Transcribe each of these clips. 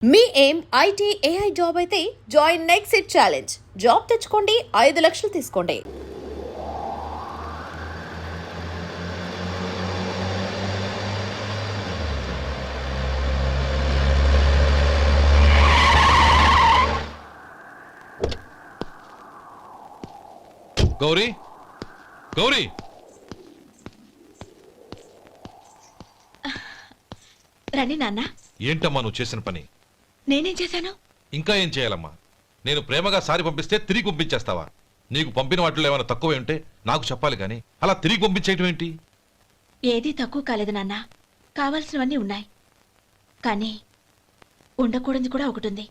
మీ ఏం IT AI job అయితే join next it challenge. Job తెచ్చుకోండి, 5 లక్షలు తీసుకోండి. గౌరీ, గౌరీ, రండి నాన్న. ఏంటమ్మా నువ్వు చేసిన పని? నేనేం చేశాను? ఇంకా ఏం చేయాలమ్మా? నేను ప్రేమగా సారి పంపిస్తే తిరిగి పంపించేస్తావా? నీకు పంపిన వాటిలో ఏమైనా తక్కువ ఉంటే నాకు చెప్పాలి కానీ అలా తిరిగి పంపించేయటం ఏంటి? ఏదీ తక్కువ కాలేదు నాన్న. కావాల్సినవన్నీ ఉన్నాయి, కానీ ఉండకూడదు కూడా ఒకటి ఉంది.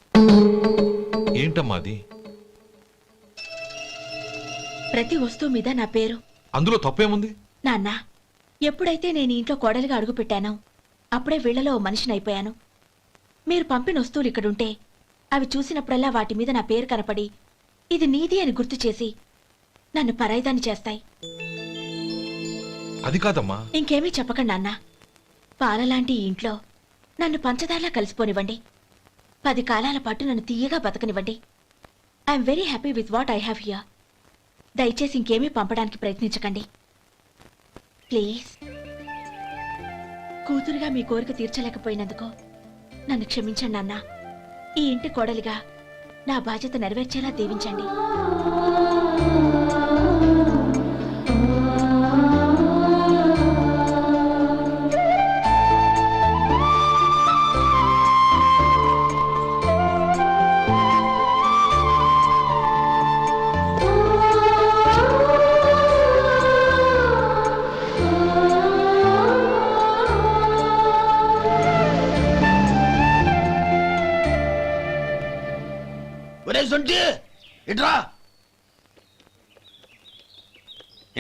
ఏంటమ్మా అది? ప్రతి వస్తువు మీద నా పేరు. అందులో తప్పేముంది? నాన్న, ఎప్పుడైతే నేను ఇంట్లో కోడలిగా అడుగు పెట్టానో అప్పుడే వీళ్లలో ఓ మనిషిని అయిపోయాను. మీరు పంపిన వస్తువులు ఇక్కడుంటే అవి చూసినప్పుడల్లా వాటి మీద నా పేరు కనపడి ఇది నీది అని గుర్తు చేసి నన్ను పరాయిదాన్ని చేస్తాయి. అది కాదమ్మా. ఇంకేమీ చెప్పకండి నాన్న. పాలలాంటి ఈ ఇంట్లో నన్ను పంచదారలా కలిసిపోనివ్వండి. 10 కాలాల పాటు నన్ను తీయగా బతకనివ్వండి. I'm very happy with what I have here. దయచేసి ఇంకేమీ పంపడానికి ప్రయత్నించకండి ప్లీజ్. కూతురుగా మీ కోరిక తీర్చలేకపోయినందుకు నన్ను క్షమించండి నాన్న. ఈ ఇంటి కోడలిగా నా బాధ్యత నెరవేర్చేలా దీవించండి. ఇట్రా.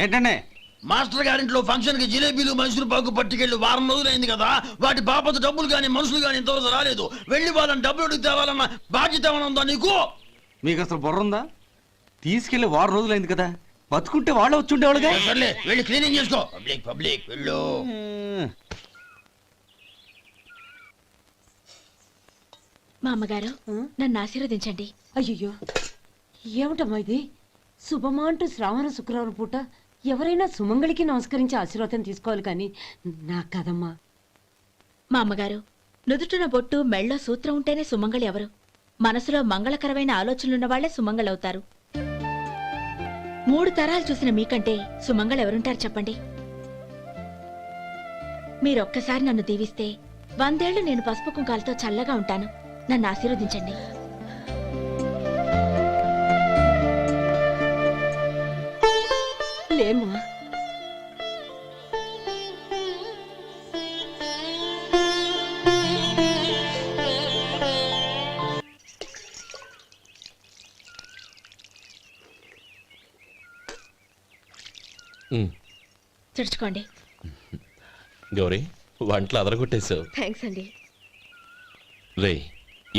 ఏంటండి? మాస్టర్ గారింట్లో ఫంక్షన్ కి జిలేబీలు మైసూరు పాకు పట్టుకెళ్ళి వారం రోజులైంది కదా. వాటి బాపత డబ్బులు గాని మనుషులు గాని ఇంతవరకు రాలేదు. వెళ్ళి వాళ్ళని డబ్బులు అడిగి తేవాలన్న బాధ్యత ఏమైనా ఉందా నీకు? మీకు అసలు బుర్ర ఉందా? తీసుకెళ్లి 6 రోజులైంది కదా, బతుకుంటే వాళ్ళు వచ్చి ఉండేవాళ్ళుగా. సర్లే, వెళ్ళి క్లీనింగ్ చేసుకో. పబ్లిక్ పబ్లిక్ వెళ్ళు. మా అమ్మగారు నన్ను ఆశీర్వదించండి. అయ్యో, ఏమిటమ్మా ఇది? శుభమా అంటూ శ్రావణ శుక్రవారం పూట ఎవరైనా సుమంగళికి నమస్కరించి ఆశీర్వాదం తీసుకోవాలి కానీ నాకు కదమ్మా. మా అమ్మగారు, నుదుటిన బొట్టు మెళ్ళో సూత్రం ఉంటేనే సుమంగళి ఎవరు? మనసులో మంగళకరమైన ఆలోచనలున్న వాళ్లే సుమంగళవుతారు. 3 తరాలు చూసిన మీకంటే సుమంగళ ఎవరుంటారు చెప్పండి? మీరొక్కసారి నన్ను దీవిస్తే 100 ఏళ్లు నేను పసుపు కుంకాలతో చల్లగా ఉంటాను. నన్ను ఆశీర్వదించండి. లేమ్మా, తుడుచుకోండి. గౌరీ, వంటలు అదరగొట్టేశావు. థ్యాంక్స్ అండి. రే,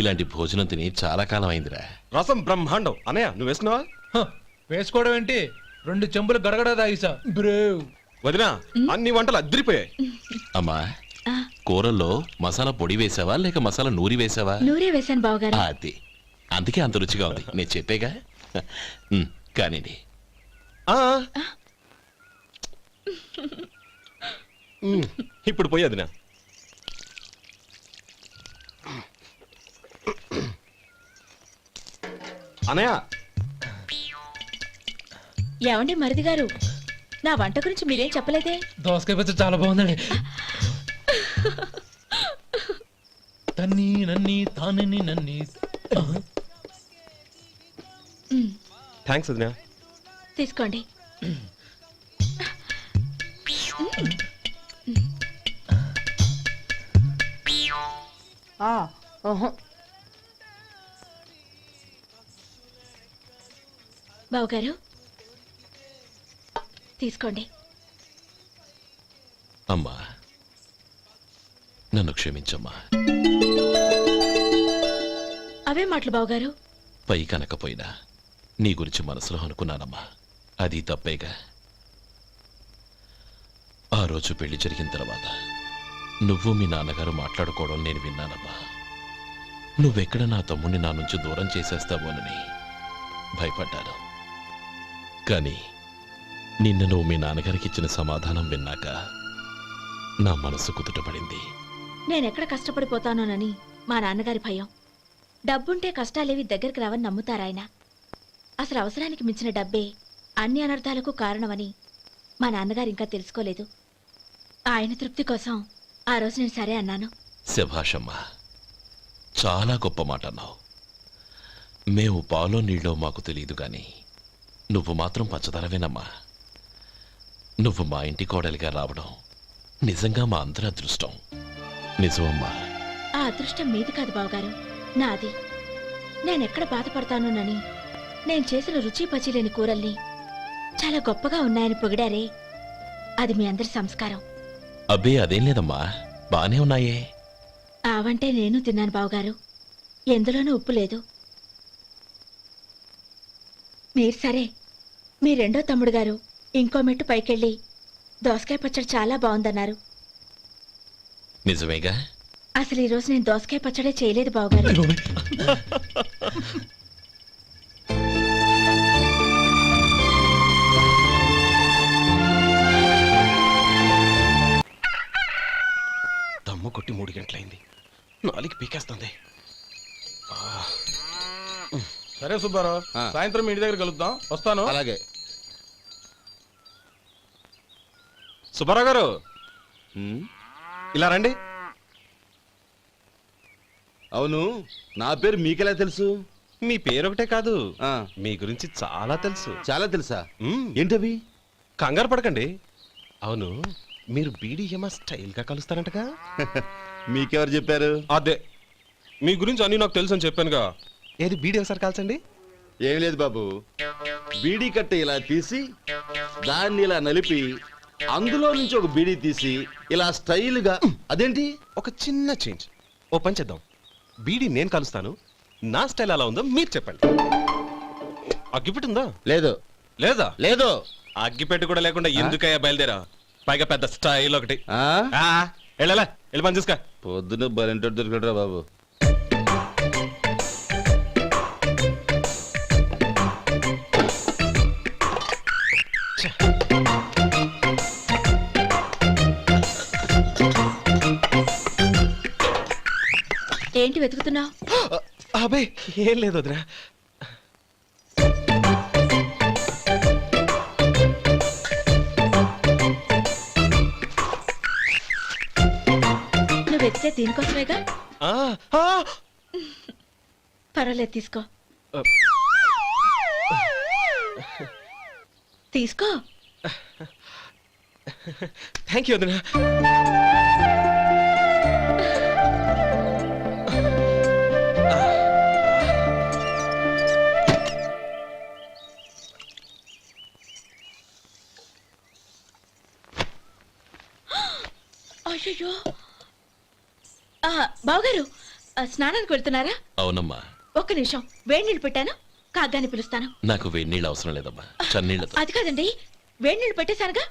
ఇలాంటి భోజనం తిని చాలా కాలం అయిందిరా. రసం బ్రహ్మాండం. అనయ్య, నువ్వు వేసుకున్నావా? వేసుకోవడం ఏంటి, 2 చెంబులు గడగడ తాగిసా. బ్రేవ్ వదినా, అన్ని వంటలు అద్దరిపోయాయి. అమ్మా, కూరల్లో మసాలా పొడి వేసావా లేక మసాలా నూరి వేసావా? నూరే వేశాను బావగారు. అది అందుకే అంత రుచిగా ఉంది. నేను చెప్పేగా. కానివ్వండి. ఇప్పుడు పోయి వదినా. అనయ్య, ఏమండి మరిది గారు, నా వంట గురించి మీరేం చెప్పలేదే? దోసకాయ పచ్చడి చాలా బాగుందండి. తన్ని నన్ని తానని నన్ని. థ్యాంక్స్ వదినా. తీసుకోండి. బావగారు తీసుకోండి. అమ్మా, నన్ను క్షమించమ్మా. అవే మాటలు బావగారు. పై కనకపోయినా నీ గురించి మనసులో అనుకున్నానమ్మా. అది తప్పేగా. ఆ రోజు పెళ్లి జరిగిన తర్వాత నువ్వు మీ నాన్నగారు మాట్లాడుకోవడం నేను విన్నానమ్మా. నువ్వెక్కడ నా తమ్ముడిని నా నుంచి దూరం చేసేస్తావోనని భయపడ్డాను. కానీ నిన్న నువ్వు మీ నాన్నగారికి ఇచ్చిన సమాధానం విన్నాక నా మనసు కుదుటపడింది. నేనెక్కడ కష్టపడిపోతానోనని మా నాన్నగారి భయం. డబ్బుంటే కష్టాలేవి దగ్గరికి రావని నమ్ముతారాయన. అసలు అవసరానికి మించిన డబ్బే అన్ని అనర్థాలకు కారణమని మా నాన్నగారు ఇంకా తెలుసుకోలేదు. ఆయన తృప్తి కోసం ఆ రోజు నేను సరే అన్నాను. శభాషమ్మా, చాలా గొప్ప మాట అన్నావు. మేము పాలో నీళ్ళో మాకు తెలియదు గాని నువ్వు మాత్రం పచ్చదనవేనమ్మా. నువ్వు మా ఇంటి కోడలిగా రావడం నిజంగా మా అందరి అదృష్టం. నిజమమ్మా. ఆ అదృష్టం మీది కాదు బావగారు, నాది. నేనెక్కడ బాధపడతానోనని నేను చేసిన రుచి పచిలేని కూరల్ని చాలా గొప్పగా ఉన్నాయని పొగిడారే, అది మీ అందరి సంస్కారం. అబ్బే అదేం లేదమ్మా, బానే ఉన్నాయే. ఆవంటే నేను తిన్నాను బావగారు, ఎందులోనూ ఉప్పు లేదు. మీరు సరే, మీ రెండో తమ్ముడు గారు ఇంకో మెట్టు పైకెళ్ళి దోసకాయ పచ్చడి చాలా బాగుందన్నారు. నిజమేగా? అసలు ఈరోజు నేను దోసకాయ పచ్చడే చేయలేదు బావగారు. దమ్ము కొట్టి 3 గంటలైంది, 4కి పీకేస్తుంది. సరే సుబ్బారావు, సాయంత్రం మీ ఇంటి దగ్గర కలుద్దాం. వస్తాను. అలాగే. సుబ్బారావు గారు ఇలా రండి. అవును, నా పేరు మీకెలా తెలుసు? మీ పేరు ఒకటే కాదు, మీ గురించి చాలా తెలుసు. చాలా తెలుసా? మ్మ్. ఏంటవి? కంగారు పడకండి. అవును, మీరు బీడీఎం స్టైల్ గా కలుస్తారంటగా? మీకెవరు చెప్పారు? అదే, మీ గురించి అన్ని నాకు తెలుసు అని చెప్పానుగా. ఏది బీడీ ఒకసారి కాల్చండి. ఏం లేదు బాబు, బీడీ కట్ట ఇలా తీసి దాన్ని ఇలా నలిపి అందులో నుంచి ఒక బీడీ తీసి ఇలా స్టైల్గా. అదేంటి? ఒక చిన్న చేంజ్. ఓ పని చేద్దాం, బీడీ నేను కలుస్తాను, నా స్టైల్ ఎలా ఉందో మీరు చెప్పండి. అగ్గిపెట్టి ఉందా? లేదు. లేదా? లేదు. అగ్గిపెట్టి కూడా లేకుండా ఎందుకయ్యా బయలుదేరా? పైగా పెద్ద స్టైల్ ఒకటి. వెళ్ళాలా, వెళ్ళి పని చూసుకో. పొద్దున బలింటో దొరికడరా బాబు. ఏంటి వెతుకుతున్నావు? అబే ఏం లేదు వదినా. నువ్వు వెతికే దీనికోసమేగా. ఆ, ఆ. పర్వాలేదు, తీసుకో. తీసుకో. థ్యాంక్ యూ వదినా. అయ్యో, బావగారు స్నానానికి వెళ్తున్నారా? అవునమ్మా. ఒక్క నిమిషం, వేడి నీళ్ళు పెట్టాను, కాగ్గాని పిలుస్తాను. నాకు వేడినీళ్ళు అవసరం లేదమ్మా, చన్నీళ్ళతో. అది కాదండి, వేడి నీళ్ళు పెట్టేశానుగా,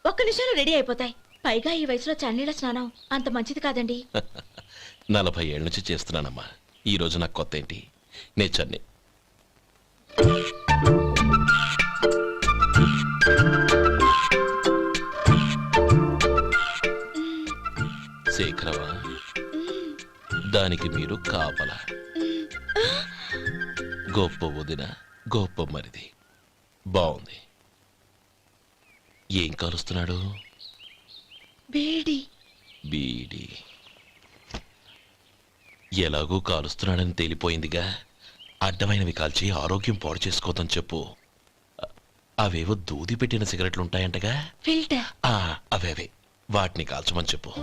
ఒక్క నిమిషంలో రెడీ అయిపోతాయి. పైగా ఈ వయసులో చన్నీళ్ళ స్నానం అంత మంచిది కాదండి. 40 ఏళ్ళ నుంచి చేస్తున్నానమ్మా, ఈ రోజు నాకు కొత్త ఏంటి? నే చన్ని. శేఖరవా, దానికి మీరు కాపలా. గొప్ప వదిన, గొప్ప మరిది. బాగుంది. ఏం కాలుస్తున్నాడు? బీడి. బీడి ఎలాగూ కాలుస్తున్నాడని తేలిపోయిందిగా. అడ్డమైనవి కాల్చి ఆరోగ్యం పాడు చేసుకోదని చెప్పు. అవేవో దూది పెట్టిన సిగరెట్లు ఉంటాయంటగా. ఫిల్టర్. అవే వాటిని కాల్చమని చెప్పు.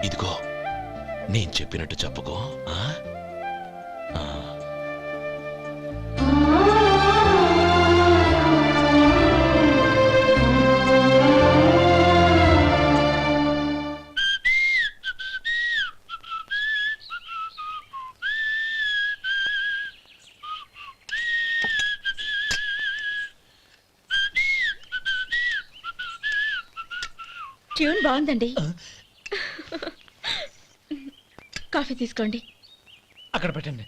ఇదిగో, నేను చెప్పినట్టు చెప్పుకో. ట్యూన్ బాగుందండి. కాఫీ తీసుకోండి. అక్కడ పెట్టండి.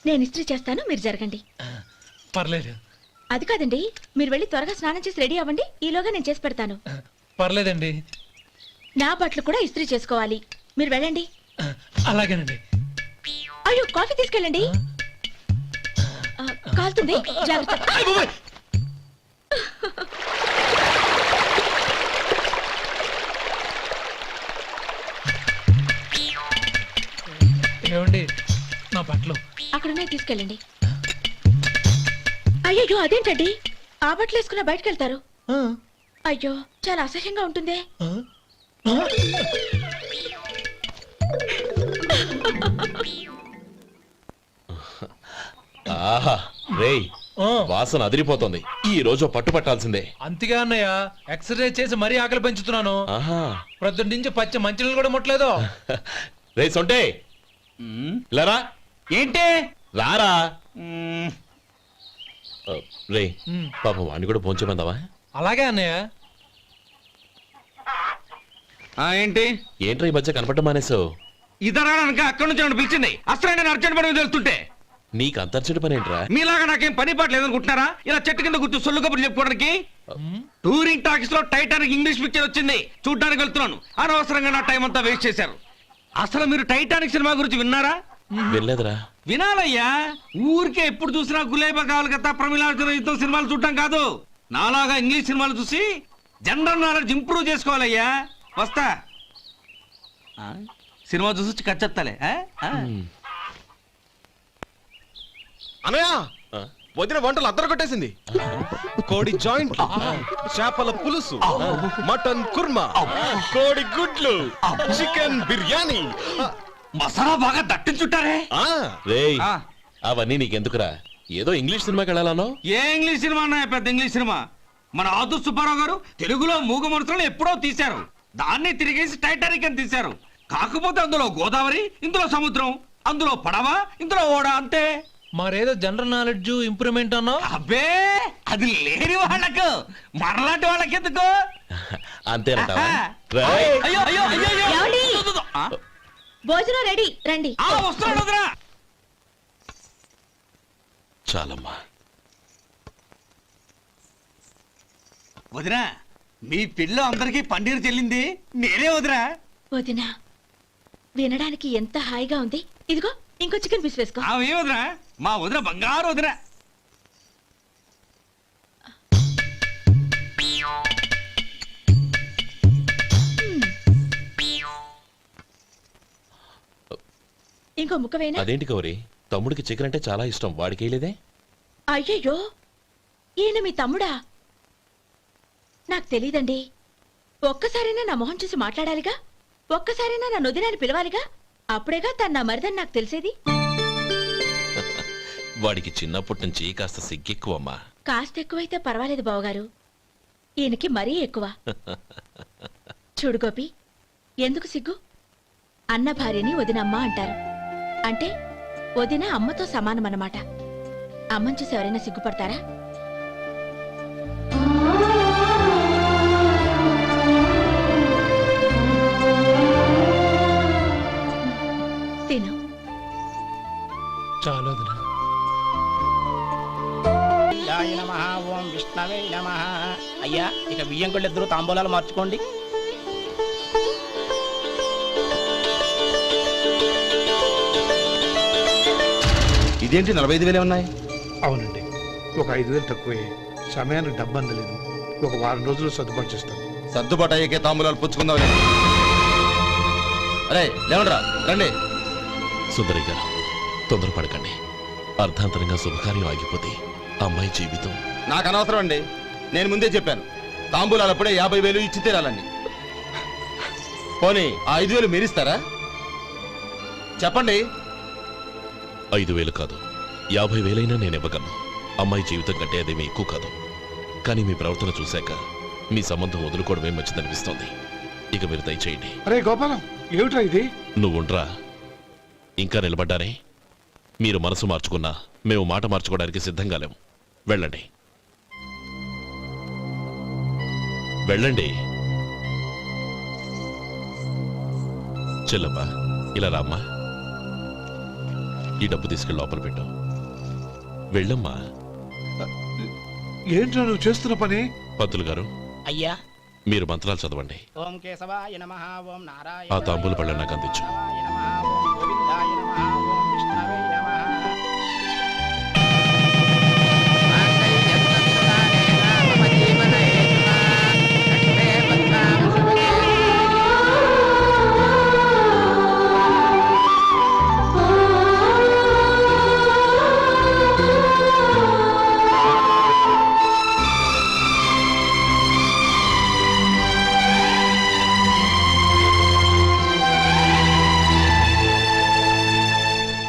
నేను ఇస్త్రీ చేస్తాను, మీరు జరగండి. పర్లేదు. అది కాదండి, మీరు వెళ్ళి త్వరగా స్నానం చేసి రెడీ అవ్వండి. ఈలోగా నేను చేసి పెడతాను. పర్లేదండి. నా బట్టలు కూడా ఇస్త్రీ చేసుకోవాలి. మీరు వెళ్ళండి. అలాగేనండి. అయ్యో, కాఫీ తీసుకెళ్ళండి. కాలుతుంది, జాగ్రత్త. ఏమండి, నా బట్టలు అక్కడున్నాయి, తీసుకెళ్ళండి. అయ్యో, అదేంటండి, ఆ బట్టలు వేసుకున్న బయటకు వెళ్తారు? అయ్యో, చాలా అసహ్యంగా ఉంటుందే. ఆహా రేయ్, వాసన అదిరిపోతుంది. ఈ రోజు పట్టు పట్టాల్సిందే. అంతగా అన్నయ్య, ఎక్సర్సైజ్ చేసి మరీ ఆకలి పెంచుతున్నాను. ఆహా ప్రొద్దున నుంచి పచ్చ మంచినీళ్ళు కూడా ముట్టలేదు. రే సొంటే, లరా ఏంటి? రారా. రే ఉమ్. పాపం వాడిని కూడా పోంచమందావా? అలాగే అన్నయ్య. ఏంటి? ఏంట్రా ఈ మధ్య కనపడటం మానేసావు? ఇతరా అక్కడి నుంచి నన్ను పిలిచింది. అసలు నేను అర్జెంట్ పని మీద వెళ్తుంటే నీకు అంతర్చడి పని ఏంట్రా? మీలాగా నాకేం పని పాట లేదనుకుంటున్నారా? ఇలా చెట్టు కింద కూర్చో సొల్లు కబుర్లు చెప్పుకోవడానికి. టూరింగ్ టాకీస్ లో టైటానిక్ ఇంగ్లీష్ పిక్చర్ వచ్చింది, చూడ్డానికి వెళ్తున్నాను. అనవసరంగా నా టైం అంతా వేస్ట్ చేశారు. అసలు మీరు టైటానిక్ సినిమా గురించి విన్నారా? వెళ్ళలేదురా. వినాలయ్యా. ఊరికే ఎప్పుడు చూసినా గులేబా కావాలి కదా, ప్రమిళార్జున యుద్ధం సినిమాలు చూడటం కాదు. నాలాగా ఇంగ్లీష్ సినిమాలు చూసి జనరల్ నాలెడ్జ్ ఇంప్రూవ్ చేసుకోవాలయ్యా. వస్తా. సినిమా చూసి కచ్చెత్తాలే. అనయ్య, ఆ? వదిన వంటలు అద్దరు కొట్టేసింది. కోడి జాయింట్, చేపల పులుసు, మటన్ కుర్మా, కోడి గుడ్లు, చికెన్ బిర్యానీ. మసాలా బాగా దట్టించుంటారే. ఆ, రేయ్ ఆ. అవన్నీ నీకెందుకురా? ఏదో ఇంగ్లీష్ సినిమాకి వెళ్ళాలనో. ఏ ఇంగ్లీష్ సినిమా అన్నా, పెద్ద ఇంగ్లీష్ సినిమా. మన ఆదు సుబ్బారావు గారు తెలుగులో మూగ మనుషులను ఎప్పుడో తీశారు. దాన్ని తిరిగేసి టైటానిక్ అని తీశారు. కాకపోతే అందులో గోదావరి, ఇందులో సముద్రం, అందులో పడవ, ఇందులో ఓడ, అంతే. మరేదో జనరల్ నాలెడ్జ్ ఇంప్రూవ్మెంట్ అన్నావు. అబ్బే, అది లేని వాళ్ళకు, మనలాంటి వాళ్ళకి ఎందుకు? అంతేనంటావా? ఆహా. రేయ్. అయ్యో అయ్యో అయ్యో అయ్యో. ఏమండి? ఆ? భోజనం రెడీ, రండి. వస్తున్నాడు వదినా. చాలమ్మా. వదినా, మీ పిల్ల అందరికీ పన్నీరు చెల్లింది నేనే వదినా. వదినా, వినడానికి ఎంత హాయిగా ఉంది. ఇదిగో ఇంకో చికెన్ పీస్ వేసుకో. ఏ వదినా, మా వదిన బంగారు వదినా. ఇంకో ముక్క వేయనా? అదేంటి గౌరీ, తమ్ముడికి చికెన్ అంటే చాలా ఇష్టం, వాడికి వేయలేదే? అయ్యయ్యో, ఈయన మీ తమ్ముడా? నాకు తెలీదండి. ఒక్కసారైనా నా మొహం చూసి మాట్లాడాలిగా, ఒక్కసారైనా నా నొదినాన్ని పిలవాలిగా. అప్పుడేగా తన నా మరిదని నాకు తెలిసేది. వాడికి చిన్నప్పటి నుంచి కాస్త సిగ్గెక్కువమ్మా. కాస్త ఎక్కువైతే పర్వాలేదు బావగారు, ఈయనకి మరీ ఎక్కువ. చూడు గోపి, ఎందుకు సిగ్గు? అన్న భార్యని వదినమ్మ అంటారు. అంటే వదిన అమ్మతో సమానమన్నమాట. అమ్మని చూసి ఎవరైనా సిగ్గుపడతారా? తిను. చాలు వదినా. ఓం విష్ణవే నమః. అయ్యా, ఇక బియ్యం కొళ్ళు ఇద్దరు తాంబూలాలు మార్చుకోండి. ఇదేంటి 45,000 ఉన్నాయి? అవునండి, ఒక 5,000 తక్కువే. సమయానికి డబ్బు అందలేదు. ఒక వారం రోజులు సర్దుబాటు చేస్తాను. సర్దుబాటు అయ్యకే తాంబూలాలు పుచ్చుకుందాం. అరే లేవండ్రా, రండి. సుందరి గారు, తొందరపడకండి. అర్ధాంతరంగా శుభకార్యం ఆగిపోతే అమ్మాయి జీవితం. నాకు అనవసరం అండి, నేను ముందే చెప్పాను. తాంబూలాలు అప్పుడే 50,000 ఇచ్చి తీరాలండి. పోనీ ఆ 5,000 మీరిస్తారా? చెప్పండి. 5,000 కాదు, 50,000 నేను ఇవ్వగలను. అమ్మాయి జీవితం కంటే అదేమీ ఎక్కువ కాదు. కానీ మీ ప్రవర్తన చూశాక మీ సంబంధం వదులుకోవడమే మంచిదనిపిస్తోంది. ఇక మీరు దయచేయండి. అరే గోపాలం, ఏమిట్రా ఇది? నువ్వుండ్రా. ఇంకా నిలబడ్డారే? మీరు మనసు మార్చుకున్నా మేము మాట మార్చుకోవడానికి సిద్ధంగా లేము. వెళ్ళండి, వెళ్ళండి. చెల్లమ్మా ఇలా రామ్మా. ఈ డబ్బు తీసుకెళ్ళి లోపల పెట్టు. వెళ్ళమ్మా. ఏంట్రా నువ్వు చేస్తున్న పని? పంతులు గారు, అయ్యా మీరు మంత్రాలు చదవండి. ఓం కేశవాయ నమః ఓం నారాయణ ఆ తాంబూల పళ్ళ నాకు అందించు. ఓం గోవిందాయ నమః ఓం విష్ణవే నమః.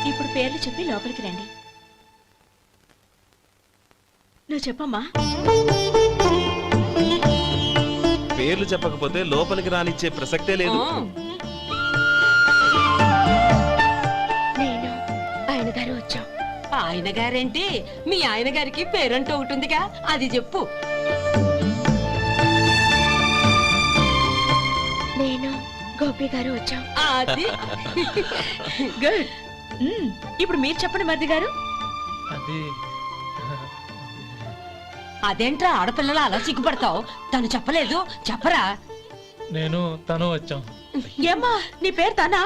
ఇప్పుడు పేర్లు చెప్పి లోపలికి రండి. నువ్వు చెప్పమ్మా. పేర్లు చెప్పకపోతే లోపలికి రానిచ్చే ప్రసక్తే లేదు. నేను ఆయన గారు వచ్చాం. ఆయన గారేంటి, మీ ఆయన గారికి పేరంటూ ఒకటి ఉందిగా, అది చెప్పు. నేను గోపి గారు వచ్చాం. అది గుడ్. ఇప్పుడు మీరు చెప్పండి మరిది గారు. అది అదేంట్రా ఆడపిల్లలు అలా సిగ్గుపడతావు? తను చెప్పలేదు, చెప్పరా. నేను తను వచ్చాం. ఏమ్మా నీ పేరు తానా?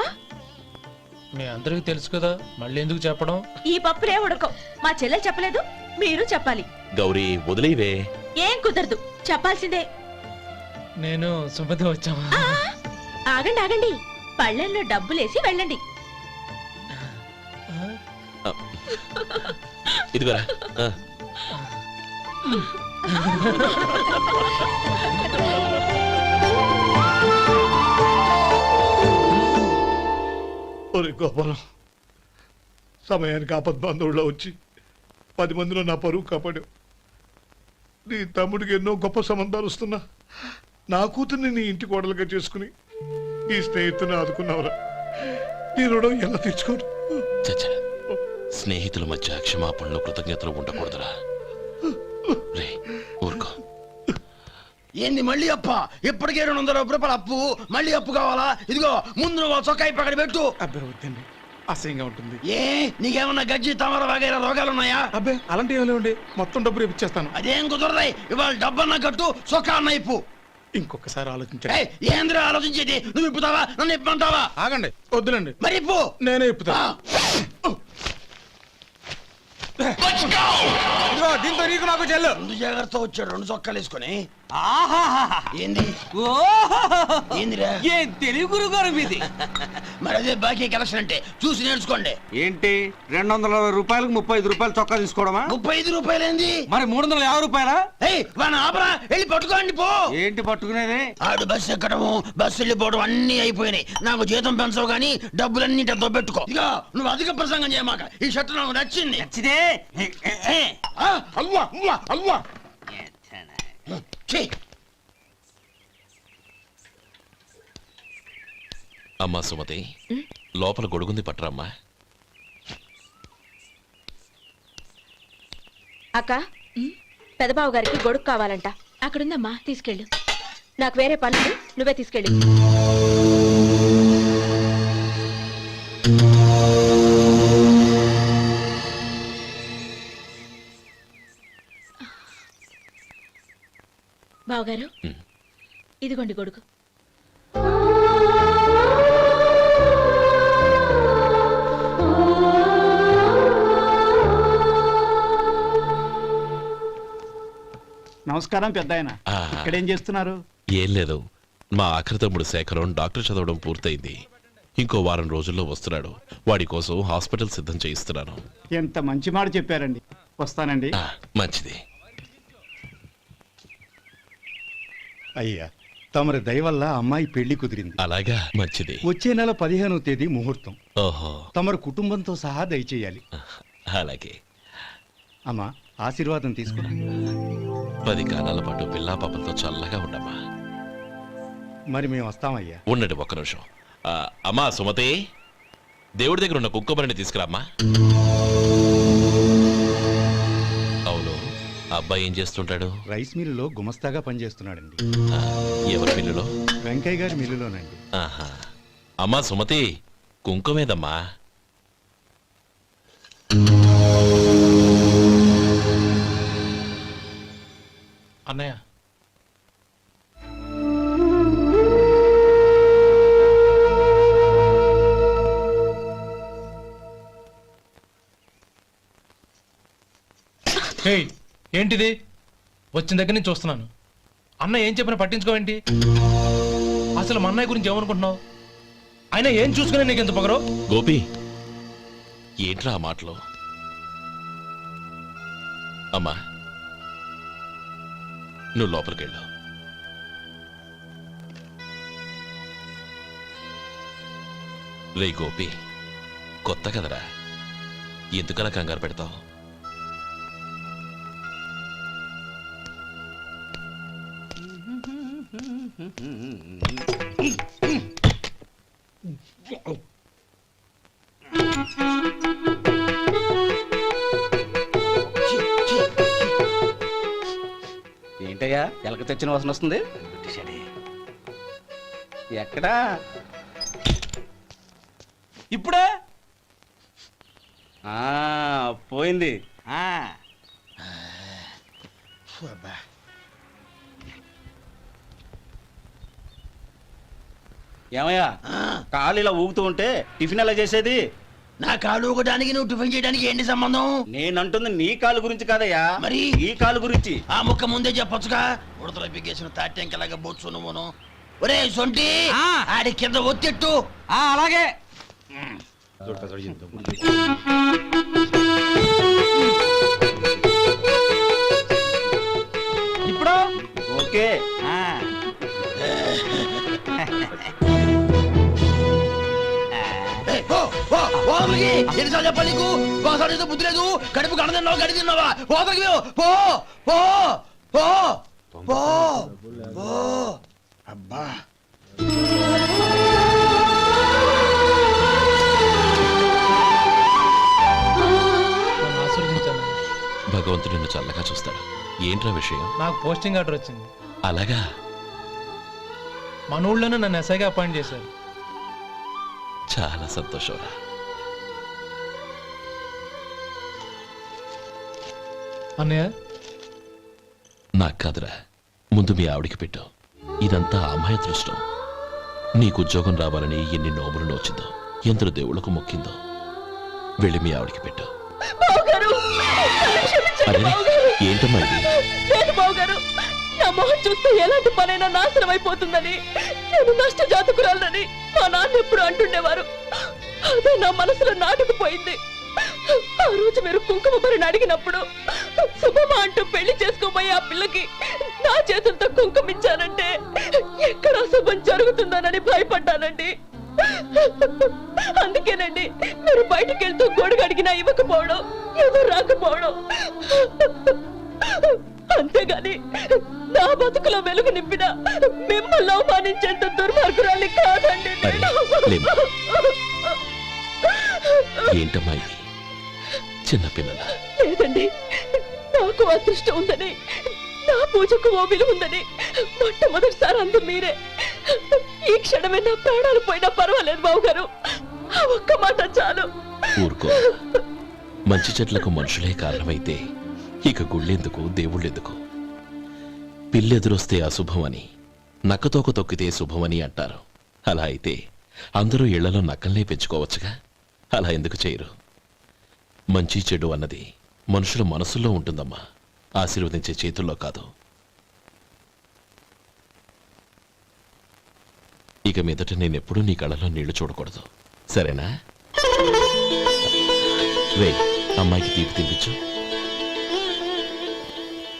మీ అందరికి తెలుసు కదా, మళ్ళీ ఎందుకు చెప్పడం? ఈ పప్పులే ఉడకం. మా చెల్లెలు చెప్పలేదు, మీరు చెప్పాలి. గౌరీ వదిలేవే. ఏం కుదరదు, చెప్పాల్సిందే. నేను సుమతి వచ్చాం. ఆ, ఆగండి ఆగండి, పళ్ళెంలో డబ్బులేసి వెళ్ళండి. ఇదిగోరా. ఒరే గోపాలం, సమయానికి ఆపద్బాంధవుల్లో వచ్చి 10 మందిలో నా పరువు కాపాడావు. నీ తమ్ముడికి ఎన్నో గొప్ప సంబంధాలు వస్తున్నా నా కూతుర్ని నీ ఇంటి కోడలుగా చేసుకుని నీ స్నేహితుని ఆదుకున్నావురా. నీ రుణం ఎలా తీర్చుకోరు? చచ్చా, స్నేహితుల మధ్య క్షమాపణలు కృతజ్ఞతలు ఉండకూడదురా. రే ఊరుకో. ఏంది మళ్ళీ అప్ప? ఇప్పటికే 200 రూపాయల అప్పు, మళ్ళీ అప్పు కావాలా? ఇదిగో ముందు నువ్వు చొక్కా పక్కన పెట్టు. అబ్బే వద్దండి, అసహ్యంగా ఉంటుంది. ఏ నీకేమన్నా గజ్జి తమర వగైరా రోగాలున్నాయా? అబ్బే అలాంటి ఏమీ లేవండి, మొత్తం డబ్బు రేపు ఇచ్చేస్తాను. అదేం కుదరదాయి. ఇవాళ డబ్బన్నా కట్టు, చొక్కా అన్న ఇప్పు. ఇంకొకసారి ఆలోచించండి. ఏయ్, ఏందిరా ఆలోచించేది? నువ్వు ఇప్పుతావా, నన్ను ఇప్పమంటావా? ఆగండి, వద్దులండి, మరి ఇప్పు. నేనే ఇప్పుతా. దీంతో నీకు నాకు చెల్లు. ముందు జాగ్రత్త వచ్చాడు 2 చొక్కాలు వేసుకొని. ఆహాహాహా. ఏంది ఓహోహోహో. ఏందిరా? ఏం తెలుగు గురుగారు మీది. మరి అదే బాకీ కలెక్షన్ అంటే చూసి నేర్చుకోండి. ఏంటి 220 రూపాయలకు 35 రూపాయలు చొక్కా తీసుకోవడమా? 35 రూపాయలు ఏంది? మరి 350 రూపాయలా? ఏయ్ వాడిని ఆపరా, వెళ్ళి పట్టుకోండి పో. ఏంటి పట్టుకునేది? ఆడు బస్సు ఎక్కడము, బస్సు వెళ్ళిపోవడం అన్ని అయిపోయినాయి. నాకు జీతం పెంచవు గానీ డబ్బులన్నీ దొబ్బెట్టుకో. ఇక నువ్వు అధిక ప్రసంగం చేయమాక. ఈ షర్ట్ నాకు నచ్చింది. నచ్చితే అల్వా అల్వా అల్వా. ఛీ. అమ్మా సుమతి, లోపల గొడుగుంది పట్టరమ్మా. అక్క, పెదబాబు గారికి గొడుగు కావాలంట. అక్కడుందమ్మా, తీసుకెళ్ళు. నాకు వేరే పనులు, నువ్వే తీసుకెళ్ళి. బావగారు, ఇదిగోండి గొడుగు. నమస్కారం పెద్ద ఆయన. ఆ. ఇక్కడేం చేస్తున్నారు? ఏం లేదు, మా ఆఖరి తమ్ముడు శేఖరం డాక్టర్ చదవడం పూర్తయింది. ఇంకో వారం రోజుల్లో వస్తున్నాడు. వాడి కోసం హాస్పిటల్ సిద్ధం చేయిస్తున్నాను. ఎంత మంచి మాట చెప్పారండి. వస్తానండి. మంచిది. అయ్యా, తమరి దయ వల్ల అమ్మాయి పెళ్లి కుదిరింది. అలాగా, మంచిది. వచ్చే నెల 15వ తేదీ ముహూర్తం. ఓహో, తమరు కుటుంబంతో సహా దయచేయాలి. అలాగే. అమ్మా, ఆశీర్వాదం తీసుకురా. 10 కాలాల పాటు పిల్లా పాపలతో చల్లగా ఉండమ్మా. మరి మేము వస్తామయ్యా. ఉండండి ఒక్క నిమిషం. అమ్మా సుమతి, దేవుడి దగ్గర ఉన్న కుక్కమరిని తీసుకురామ్మా. అవును, అబ్బాయి ఏం చేస్తుంటాడు? రైస్ మిల్లులో గుమస్తాగా పనిచేస్తున్నాడండి. ఎవరి మిల్లులో? వెంకయ్య గారి మిల్లులోనండి. ఆహా, అమ్మా సుమతి కుంకుమేదమ్మా. అన్నయ్య హేయ్, ఏంటిది? వచ్చిన దగ్గర నుంచి చూస్తున్నాను. అన్న ఏం చెప్పినా పట్టించుకోవేంటి? అసలు మా అన్నయ్య గురించి ఏమనుకుంటున్నావు? అయినా ఏం చూసుకునే నీకు ఎంత పొగరు? గోపి ఏంట్రా ఆ మాటలు? అమ్మా నువ్వు లోపలికెళ్ళు. రే గోపి, కొత్త కదరా, ఎందుకలా కంగారు పెడతావు? ఏంటయ్యా ఎలక తెచ్చిన వాసన వస్తుంది? ఎక్కడా? ఇప్పుడే పోయింది. ఏమయ్యా కాళ్ళు ఇలా ఊగుతూ ఉంటే టిఫిన్ ఎలా చేసేది? నా కాలు ఊగడానికి నువ్వు టిఫిన్ చేయడానికి ఏంటి సంబంధం? నేనంటుంది నీ కాలు గురించి కాదయ్యా, మరి ఈ కాలు గురించి. ఆ ముక్క ముందే చెప్పొచ్చుగా. ఉడతలో పిగ్గేసిన తాటెంకలాగా బొచ్చు నువ్వును. ఒరే సొంటి, ఆడి కింద ఒత్తిట్టు. అలాగే. ఇప్పుడు ఓకే. ఎన్నిసార్లు చెప్పాలి నీకు? ఒకసారి బుద్ధి లేదు. కడుపు గడ తిన్నావు, గడి తిన్నావా? పోతకి పో పో పో పో పో. అబ్బా నన్ను ఆశీర్వదించాను. భగవంతుడు నిన్ను చల్లగా చూస్తాడు. ఏంట్రా విషయం? నాకు పోస్టింగ్ ఆర్డర్ వచ్చింది. అలాగా? మన ఊళ్ళోనే నన్ను ఎస్ఐగా అపాయింట్ చేశారు. చాలా సంతోషంరా. అన్నయ్య నాకు కాదురా, ముందు మీ ఆవిడికి పెట్టు. ఇదంతా అమ్మాయి దృష్టం. నీకు ఉద్యోగం రావాలని ఎన్ని నోములు నోచిందో, ఎందరు దేవుళ్లకు మొక్కిందో. వెళ్ళి మీ ఆవిడికి పెట్టు. అరే ఏంటమ్మా ఇది? నా మొహం చూస్తే ఎలాంటి పనైనా నాశనం అయిపోతుందని, నేను నష్ట జాతకురాలని మా నాన్న ఎప్పుడు అంటుండేవారు. అదే నా మనసులో నాటుకుపోయింది. ఆ రోజు మీరు కుంకుమ భరిని అడిగినప్పుడు శుభమా అంటూ పెళ్లి చేసుకోబోయే ఆ పిల్లకి నా చేతులతో కుంకుమ ఇచ్చానంటే ఎక్కడ శుభం జరుగుతుందోనని భయపడ్డానండి. అందుకేనండి మీరు బయటికి వెళ్తూ గొడుగు అడిగినా ఇవ్వకపోవడం, ఎవరు రాకపోవడం. అంతేగాని నా బతుకులో వెలుగు నింపిన మిమ్మల్ని అవమానించేంత దుర్మార్గురాలి కాదండి నేను. ఏంటమ్మా ఇది? చిన్నపిల్లల లేదండి, నాకు అదృష్టం ఉందని, నా పూజకు ఓ విలువ ఉందని మొట్టమొదటిసారి అందు మీరే. ఈ క్షణమే నా ప్రాణాలు పోయినా పర్వాలేదు బావగారు, ఆ ఒక్క మాట చాలు. ఊరుకో. మంచి చెట్లకు మనుషులే కారణమైతే ఇక గుళ్ళెందుకు, దేవుళ్ళెందుకు? పిల్లెదురొస్తే అశుభమని, నక్కతోక తొక్కితే శుభమని అంటారు. అలా అయితే అందరూ ఇళ్లలో నక్కల్నే పెంచుకోవచ్చుగా. అలా ఎందుకు చేయరు? మంచి చెడు అన్నది మనుషుల మనసుల్లో ఉంటుందమ్మా, ఆశీర్వదించే చేతుల్లో కాదు. ఇక మీదట నేనెప్పుడూ నీ కళ్ళలో నీళ్లు చూడకూడదు, సరేనా? రే, అమ్మాయికి తీపి తినిపించు.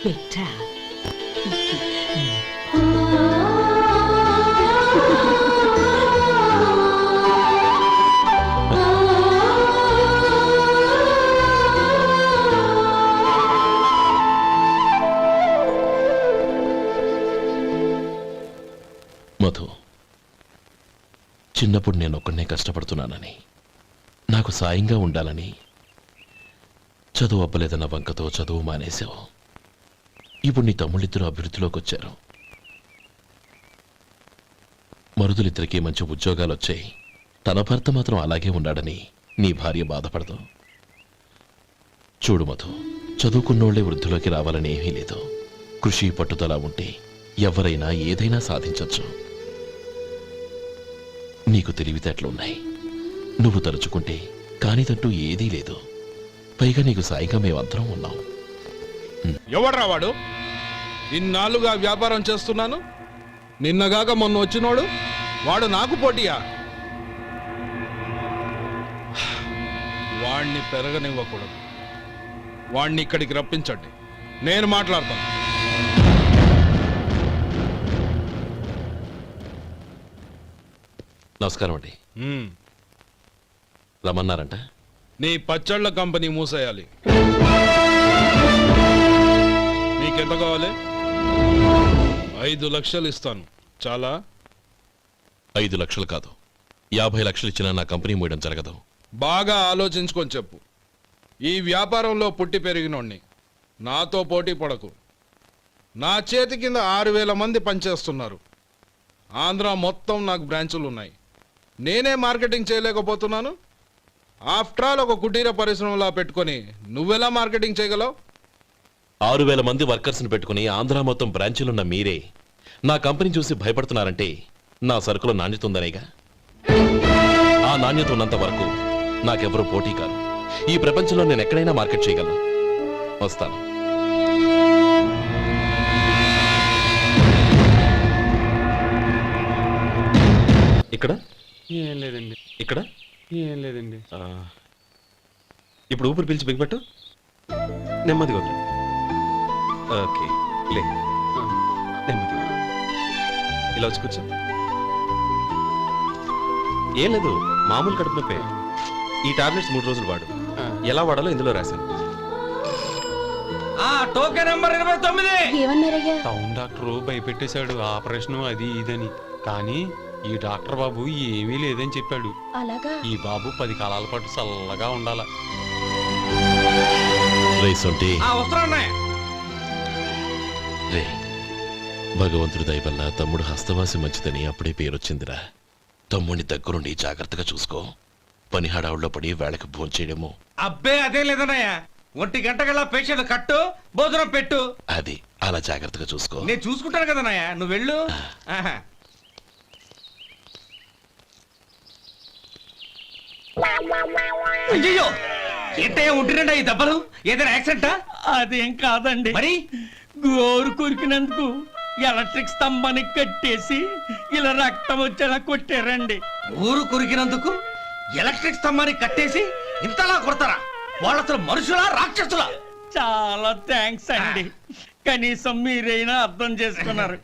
పెట్టా మధు, చిన్నప్పుడు నేనొక్కడనే కష్టపడుతున్నానని, నాకు సాయంగా ఉండాలని చదువు అవ్వలేదన్న వంకతో చదువు మానేశావు. ఇప్పుడు నీ తమ్ముళ్ళిద్దరూ అభివృద్ధిలోకి వచ్చారు. మరుదులిద్దరికీ మంచి ఉద్యోగాలు వచ్చాయి. తన భర్త మాత్రం అలాగే ఉన్నాడని నీ భార్య బాధపడదు. చూడు మధు, చదువుకున్నోళ్లే వృద్ధిలోకి రావాలని ఏమీ లేదు. కృషి పట్టుదల ఉంటే ఎవరైనా ఏదైనా సాధించొచ్చు. నీకు తెలివితేటలున్నాయి. నువ్వు తలుచుకుంటే కానిదంటూ ఏదీ లేదు. పైగా నీకు సాయిగా మేమందరం ఉన్నాం. ఎవడ్రా వాడు? ఇన్నాళ్ళుగా వ్యాపారం చేస్తున్నాను, నిన్నగాక మొన్న వచ్చినోడు వాడు నాకు పోటీయా? వాణ్ణి పెరగనివ్వకూడదు. వాణ్ణి ఇక్కడికి రప్పించండి, నేను మాట్లాడతాను. నమస్కారం అండి. రమ్మన్నారంట? నీ పచ్చళ్ళ కంపెనీ మూసేయాలి. నీకెంత కావాలి? 5 లక్షలు ఇస్తాను. చాలా? 5 లక్షలు కాదు, 50 లక్షలు ఇచ్చినా నా కంపెనీ మూయడం జరగదు. బాగా ఆలోచించుకొని చెప్పు. ఈ వ్యాపారంలో పుట్టి పెరిగినోడ్ని, నాతో పోటీ పడకు. నా చేతి కింద 6,000 మంది పనిచేస్తున్నారు. ఆంధ్ర మొత్తం నాకు బ్రాంచులు ఉన్నాయి. నేనే మార్కెటింగ్ చేయలేకపోతున్నాను. ఆఫ్టర్ ఆల్ ఒక కుటీర పరిశ్రమలా పెట్టుకొని నువ్వెలా మార్కెటింగ్ చేయగలవు? 6,000 మంది వర్కర్స్ని పెట్టుకుని ఆంధ్ర మొత్తం బ్రాంచీలున్న మీరే నా కంపెనీ చూసి భయపడుతున్నారంటే నా సరుకులో నాణ్యత ఉందనేగా. ఆ నాణ్యత ఉన్నంత వరకు నాకెవరూ పోటీ కాదు. ఈ ప్రపంచంలో నేను ఎక్కడైనా మార్కెట్ చేయగలను. వస్తాను. ఇక్కడ ఏం లేదండి. ఇక్కడ ఏం లేదండి. ఇప్పుడు ఊపిరి పీల్చి బిగ్బట్టు. నెమ్మదిగా వదిలి. ఓకే, లే. నెమ్మదిగా ఇలా వచ్చి కూర్చో. ఏం లేదు, మామూలు కడుపు నొప్పే. ఈ టాబ్లెట్స్ 3 రోజులు వాడు. ఎలా వాడాలో ఇందులో రాశాను. Token number 29. ఏమన్నారయ్యా? టౌన్ డాక్టర్ భయపెట్టేశాడు, ఆపరేషన్ అది ఇదని. కానీ ఈ డాక్టర్ బాబు ఏమీ లేదని చెప్పాడు. అలాగా? ఈ బాబు 10 కాలాల పాటు చల్లగా ఉండాల. రేసొంటి వస్తున్నాయి. రే, భగవంతుడి దయ వల్ల తమ్ముడు హస్తవాసి మంచిదని అప్పుడే పేరొచ్చిందిరా. తమ్ముడిని దగ్గరుండి జాగ్రత్తగా చూసుకో. పని హడావుల్లో పడి వేళకు భోంచేయడము. అబ్బే అదే లేదన్నయ్య. 1 గంటకల్లా పేషెంట్ కట్టు, భోజనం పెట్టు. అది అలా జాగ్రత్తగా చూసుకో. నేను చూసుకుంటాను కదన్నయ్య, నువ్వు వెళ్ళు. అయ్యో, ఏంటయ్యా ఉంటున్నాడా ఈ దెబ్బలు? ఏదైనా యాక్సిడెంటా? అదేం కాదండి, మరి గోరు కొరికినందుకు ఎలక్ట్రిక్ స్తంభానికి కట్టేసి ఇలా రక్తం వచ్చేలా కొట్టారండి. ఊరు కొరికినందుకు ఎలక్ట్రిక్ స్తంభాన్ని కట్టేసి ఇంతలా కొడతారా? వాళ్ళు అసలు మనుషులా, రాక్షసులా? చాలా థ్యాంక్స్ అండి. కనీసం మీరైనా అర్థం చేసుకున్నారు.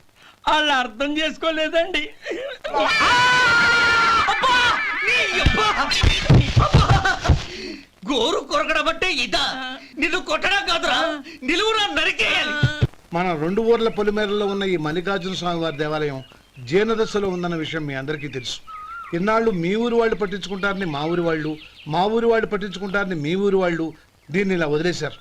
వాళ్ళు అర్థం చేసుకోలేదండి. గోరు కొరకడం అంటే ఇదా? నిన్ను కొట్టడం కాదురా, నిలువురా నరికేయాలి. మన 2 ఊర్ల పొలిమేరలో ఉన్న ఈ మల్లికార్జున స్వామి వారి దేవాలయం జీర్ణదశలో ఉందన్న విషయం మీ అందరికీ తెలుసు. ఇన్నాళ్ళు మీ ఊరు వాళ్ళు పట్టించుకుంటారని మా ఊరి వాళ్ళు, మా ఊరి వాళ్ళు పట్టించుకుంటారని మీ ఊరి వాళ్ళు దీన్ని ఇలా వదిలేశారు.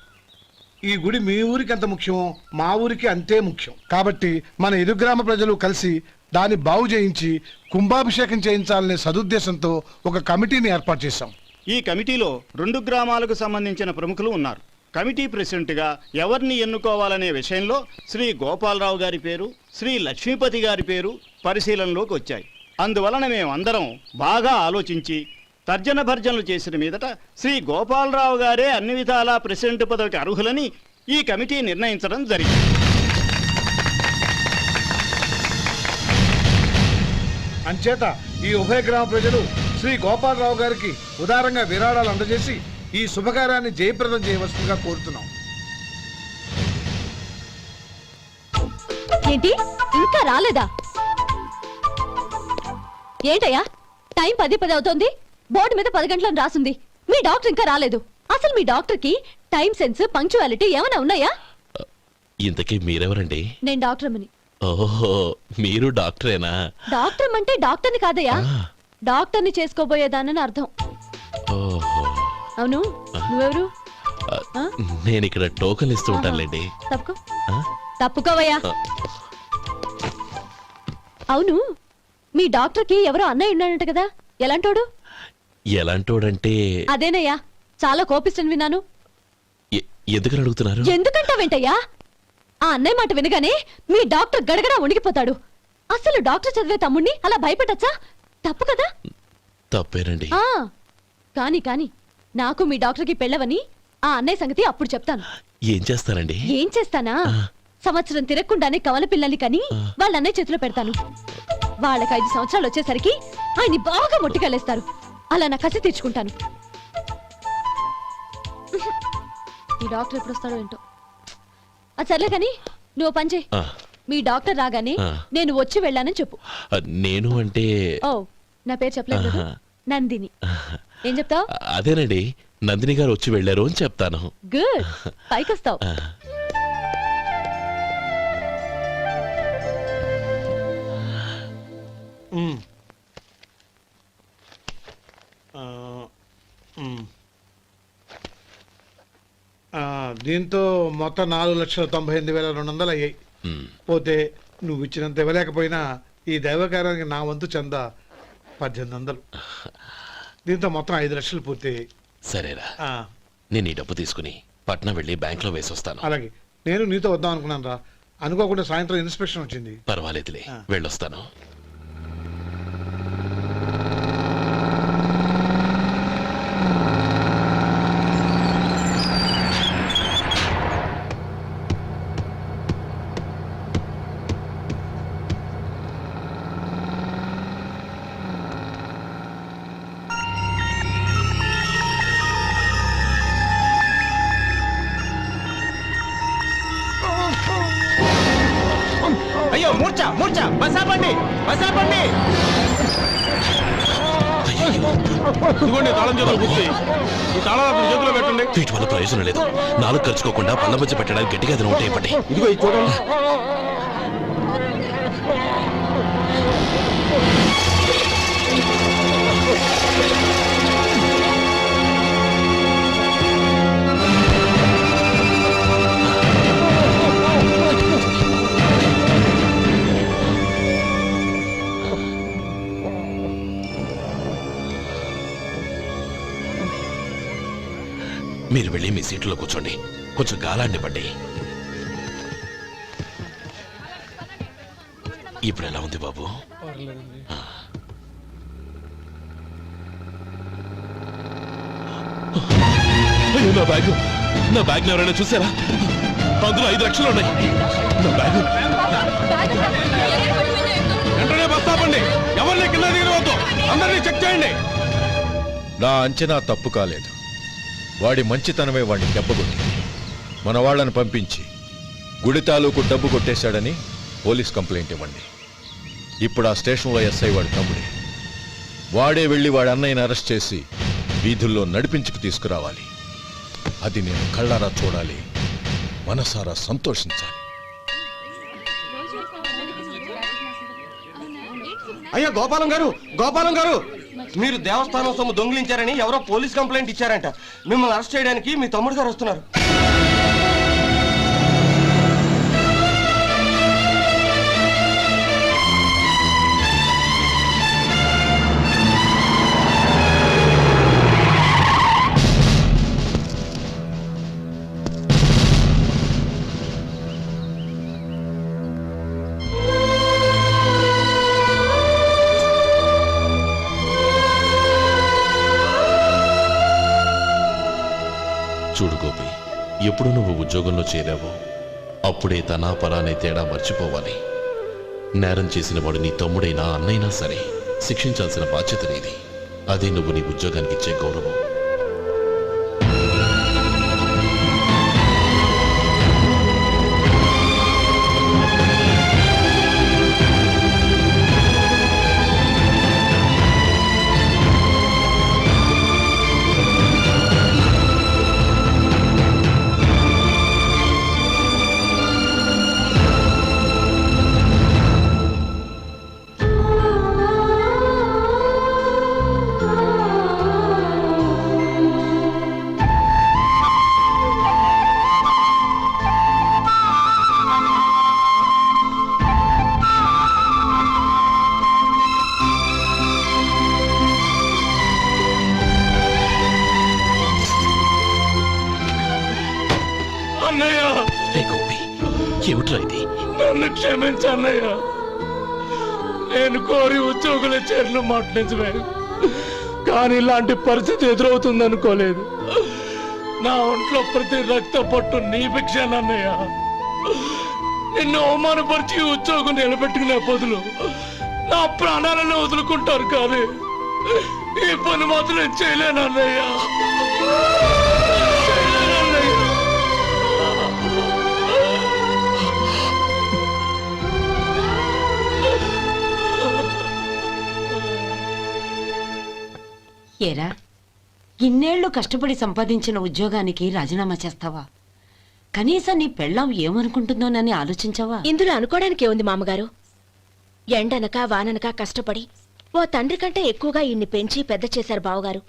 ఈ గుడి మీ ఊరికి ఎంత ముఖ్యమో మా ఊరికి అంతే ముఖ్యం. కాబట్టి మన ఇరు గ్రామ ప్రజలు కలిసి దాన్ని బాగు చేయించి కుంభాభిషేకం చేయించాలనే సదుద్దేశంతో ఒక కమిటీని ఏర్పాటు చేశాం. ఈ కమిటీలో 2 గ్రామాలకు సంబంధించిన ప్రముఖులు ఉన్నారు. కమిటీ ప్రెసిడెంట్గా ఎవరిని ఎన్నుకోవాలనే విషయంలో శ్రీ గోపాలరావు గారి పేరు, శ్రీ లక్ష్మీపతి గారి పేరు పరిశీలనలోకి వచ్చాయి. అందువలన మేమందరం బాగా ఆలోచించి తర్జన భర్జనలు చేసిన మీదట శ్రీ గోపాలరావు గారే అన్ని విధాలా ప్రెసిడెంట్ పదవికి అర్హులని ఈ కమిటీ నిర్ణయించడం జరిగింది. అంచేత ఈ ఉభయ గ్రామ ప్రజలు శ్రీ గోపాలరావు గారికి ఉదారంగా విరాళాలు అందజేసి ఈ శుభకార్యాన్ని జయప్రదం చేయవలసిందిగా కోరుతున్నాం. ఏంటి ఇంకా రాలేదా? ఏంటయ్యా, టైం 10 అవుతోంది. బోర్డు మీద 10 గంటలను రాసింది. మీ డాక్టర్ ఇంకా రాలేదు. అసలు మీ డాక్టర్ కి టైం సెన్స్, పంక్చువాలిటీ ఏమైనా ఉన్నాయా? ఇంతకీ మీరెవరండి? నేను డాక్టర్ అమ్మని. ఓహో, మీరు డాక్టరేనా? డాక్టర్ అంటే డాక్టర్ని కాదయ్యా, డాక్టర్ని చేసుకోబోయేదానని అర్థం. ఓహో, అవును, నువ్వెవరు? నేను ఇక్కడ టోకన్ ఇస్తూ ఉంటానులేండి. తప్పుకో. తప్పుకోవయ్యా. అవును, మీ డాక్టర్ కి ఎవరో అన్నయ్య ఉన్నాడంట కదా, ఎలాంటోడు? ఎలాంటోడంటే అదేనయ్యా, చాలా కోపిస్తని విన్నాను. ఎందుకని అడుగుతున్నారు? ఎందుకంటావేంటయ్యా? ఆ అన్నయ్య మాట వినగానే మీ డాక్టర్ గడగడా వణికిపోతాడు. అసలు డాక్టర్ చదివే తమ్ముణ్ణి అలా భయపెట్టచ్చా? తప్పు కదా? తప్పేనండి. కాని నాకు మీ డాక్టర్కి పెళ్ళవని ఆ అన్నయ్య సంగతి అప్పుడు చెప్తాను. ఏం చేస్తారండి? ఏం చేస్తానా? సంవత్సరం తిరగకుండానే కవల పిల్లల్ని కని వాళ్ళ అన్నయ్య చేతిలో పెడతాను. వాళ్ళకి 5 సంవత్సరాలు వచ్చేసరికి ఆయన్ని బాగా మొట్టికెళ్ళేస్తారు. అలా నా కసి తీర్చుకుంటాను. ఈ డాక్టర్ ఎప్పుడు వస్తాడో ఏంటో. అది సర్లే కాని నువ్వు పని చేయి. మీ డాక్టర్ రాగానే నేను వచ్చి వెళ్ళానని చెప్పు. నేను అంటే ఓ, నా పేరు చెప్పలేదు కదా? నందిని. ఏం చెప్తావు? అదేనండి, నందిని గారు వచ్చి వెళ్ళారు అని చెప్తాను. గుడ్, పైకొస్తావు. దీంతో మొత్తం 4,98,200 అయ్యాయి. పోతే నువ్వు ఇచ్చినంత ఇవ్వలేకపోయినా ఈ దైవకార్యానికి నా వంతు చంద 1800. దీంతో మొత్తం 5 లక్షలు పూర్తయ్యాయి. సరేరా, నేను ఈ డబ్బు తీసుకుని పట్నం వెళ్ళి బ్యాంక్ లో వేసొస్తాను. అలాగే, నేను నీతో వద్దాం అనుకున్నాను రా, అనుకోకుండా సాయంత్రం ఇన్స్పెక్షన్ వచ్చింది. పర్వాలేదులే, వెళ్ళొస్తాను. అయ్యో మూర్ఛ మూర్ఛ, బసాపండి బసాపండి. ఇదిగోండి తాళం చేతులు గుర్తి, ఈ తాళాలు చేతిలో పెట్టండి. వీటి వల్ల ప్రయోజనం లేదు. 4 ఖర్చుకోకుండా పళ్ళ మధ్య పెట్టడానికి గట్టిగా ఏదైనా ఉంటే ఇవ్వండి. ఇదిగో ఇది చూడండి. మీరు వెళ్ళి మీ సీట్లో కూర్చోండి, కొంచెం గాలాండివ్వండి. ఇప్పుడు ఎలా ఉంది బాబు? అయ్యో, నా బ్యాగ్ ఎవరైనా చూసారా? అందులో 5 లక్షలు ఉన్నాయి. నా బ్యాగ్ వెంటనే బస్తాపండి, ఎవరిని కింద దిగవద్దు, అందరినీ చెక్ చేయండి. నా అంచనా తప్పు కాలేదు. వాడి మంచితనమే వాడిని దెబ్బకొట్టింది. మన వాళ్ళని పంపించి గుడి తాలూకు డబ్బు కొట్టేశాడని పోలీస్ కంప్లైంట్ ఇవ్వండి. ఇప్పుడు ఆ స్టేషన్లో ఎస్ఐ వాడి తమ్ముడే. వాడే వెళ్ళి వాడి అన్నయ్యని అరెస్ట్ చేసి వీధుల్లో నడిపించుకు తీసుకురావాలి. అది నేను కళ్ళారా చూడాలి, మనసారా సంతోషించాలి. అయ్యా గోపాలం గారు, గోపాలం గారు, మీరు దేవస్థానం సొమ్ము దొంగిలించారని ఎవరో పోలీస్ కంప్లైంట్ ఇచ్చారంట. మిమ్మల్ని అరెస్ట్ చేయడానికి మీ తమ్ముడు గారు వస్తున్నారు. చూడు గోపి, ఎప్పుడు నువ్వు ఉద్యోగంలో చేరావో అప్పుడే తనా పరానే తేడా మర్చిపోవాలి. నేరం చేసిన వాడు నీ తమ్ముడైనా అన్నైనా సరే శిక్షించాల్సిన బాధ్యత నీది. అదే నువ్వు నీ ఉద్యోగానికి ఇచ్చే గౌరవం. అన్నయ్య రే గోపి, ఏమిట్రా ఇది? నన్ను క్షమించన్నయ్య. నేను కోరి ఉద్యోగుల చేరిన మాట నిజమే, కానీ ఇలాంటి పరిస్థితి ఎదురవుతుంది అనుకోలేదు. నా ఒంట్లో ప్రతి రక్త పట్టు నీ భిక్షానన్నయ్య. నిన్ను అవమానపరిచి ఉద్యోగం నిలబెట్టుకునే బదులు నా ప్రాణాలను వదులుకుంటారు, కానీ ఈ పని మాత్రం నేను చేయలేనన్నయ్య. చేయలేనన్నయ్య. ఏరా, ఇన్నేళ్లు కష్టపడి సంపాదించిన ఉద్యోగానికి రాజీనామా చేస్తావా? కనీసం నీ పెళ్ళాం ఏమనుకుంటుందోనని ఆలోచించావా? ఇందులో అనుకోవడానికి ఏముంది మామగారు? ఎండనక వాననక కష్టపడి ఓ తండ్రి కంటే ఎక్కువగా ఈయన్ని పెంచి పెద్ద చేశారు బావగారు.